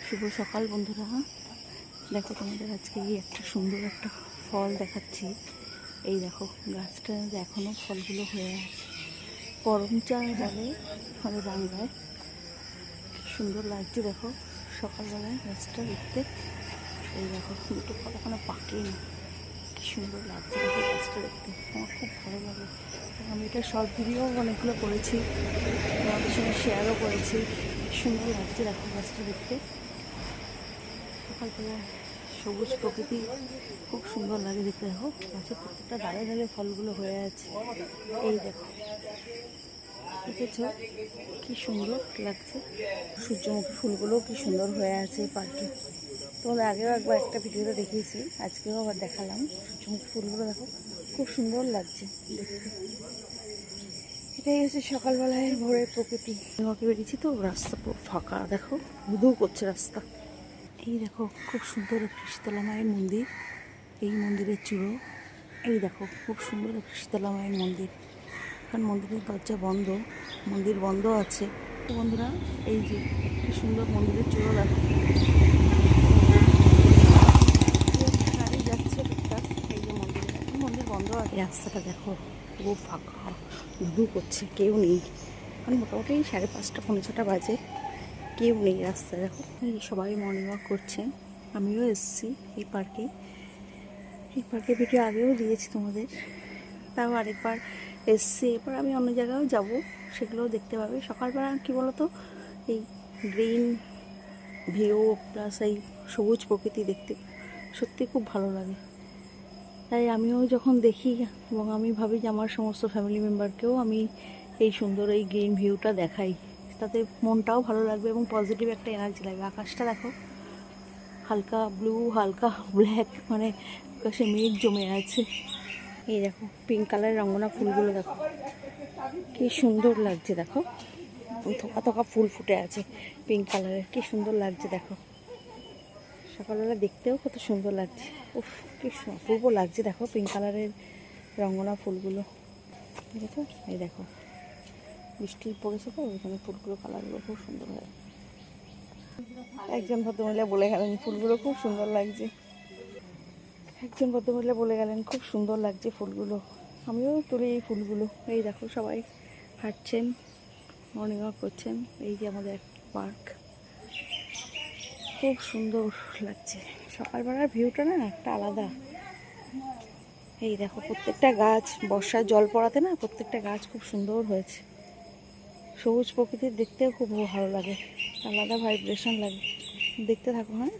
শুভ সকাল বন্ধুরা। দেখো তোমাদের আজকে একটা সুন্দর একটা ফল দেখাচ্ছি। এই দেখো গাছটা এখনও ফলগুলো হয়ে আছে, করমচা বলে আমাদের বাংলায়। সুন্দর লাগছে দেখো সকালবেলায় গাছটা দেখতে। এই দেখো দুটো ফল এখনো পাকেনি, কি সুন্দর লাগছে দেখো গাছটা দেখতে। আমার খুব ভালো লাগে। আমি এটা শর্ট ভিডিও অনেকগুলো করেছি, তোমাদের সঙ্গে শেয়ারও করেছি। সুন্দর লাগছে দেখো গাছটা দেখতে। সকালবেলা সবুজ প্রকৃতি খুব সুন্দর লাগে দেখতে। দেখো গাছের প্রত্যেকটা ডালে ডালে ফলগুলো হয়ে আছে। এই দেখো দেখেছ কি সুন্দর লাগছে। সূর্যমুখী ফুলগুলোও কি সুন্দর হয়ে আছে এই পার্কে। তোমাদের আগেও একবার একটা ভিডিওতে দেখিয়েছি, আজকেও আবার দেখালাম। সূর্যমুখী ফুলগুলো দেখো খুব সুন্দর লাগছে দেখতে। এটাই হচ্ছে সকালবেলায় ভোরের প্রকৃতি। আমাকে বেরিয়েছি তো, রাস্তা পুরো ফাঁকা, দেখো ধু করছে রাস্তা। এই দেখো খুব সুন্দর একটি শীতলা মায়ের মন্দির, এই মন্দিরের চূড়ো। এই দেখো খুব সুন্দর একটি শীতলা মায়ের মন্দির। কারণ মন্দিরের দরজা বন্ধ, মন্দির বন্ধ আছে। তো বন্ধুরা এই যে কি সুন্দর মন্দিরের চূড়ো দেখো, গাড়ি যাচ্ছে টুকটাক। এই যে মন্দির বন্ধ আছে। রাস্তাটা দেখো পুরো ফাঁকা, ধু করছে, কেউ নেই। কারণ মোটামুটি 5:30 পৌনে 6টা বাজে, কেউ নেই রাস্তায়। দেখো সবাই মর্নিং ওয়াক করছে, আমিও এসেছি এই পার্কে। এই পার্কে ভিডিও আগেও দিয়েছি তোমাদের, তাও আরেকবার এসছি। এরপর আমি অন্য জায়গায়ও যাব, সেগুলোও দেখতে পাবে। সকালবেলা কী বলো তো, এই গ্রিন ভিউ প্লাস এই সবুজ প্রকৃতি দেখতে সত্যি খুব ভালো লাগে। তাই আমিও যখন দেখি এবং আমি ভাবি যে আমার সমস্ত ফ্যামিলি মেম্বারকেও আমি এই সুন্দর এই গ্রিন ভিউটা দেখাই, তাতে মনটাও ভালো লাগবে এবং পজিটিভ একটা এনার্জি লাগবে। আকাশটা দেখো হালকা ব্লু, হালকা ব্ল্যাক, মানে আকাশে মেঘ জমে আছে। এই দেখো পিঙ্ক কালারের রঙ্গনা ফুলগুলো দেখো কি সুন্দর লাগছে। দেখো থোকা থোকা ফুল ফুটে আছে পিঙ্ক কালারের, কি সুন্দর লাগছে দেখো। সকালবেলা দেখতেও কত সুন্দর লাগছে। উফ কি অপূর্ব লাগছে দেখো পিঙ্ক কালারের রঙ্গনা ফুলগুলো দেখো। এই দেখো বৃষ্টি পড়েছে তো, ওইখানে ফুলগুলো কালারগুলো খুব সুন্দর হয়। একজন ভদ্রমহিলা বলে গেলেন ফুলগুলো খুব সুন্দর লাগছে। একজন ভদ্রমহিলা বলে গেলেন খুব সুন্দর লাগছে ফুলগুলো। আমিও তুলি এই ফুলগুলো। এই দেখো সবাই হাঁটছেন, মর্নিং ওয়াক করছেন। এই যে আমাদের পার্ক, খুব সুন্দর লাগছে। সকালবেলার ভিউটা না একটা আলাদা। এই দেখো প্রত্যেকটা গাছ বর্ষার জল পড়াতে না, প্রত্যেকটা গাছ খুব সুন্দর হয়েছে। সবুজ প্রকৃতির দেখতেও খুব ভালো লাগে, আলাদা ভাইব্রেশন লাগে। দেখতে থাকো। হ্যাঁ।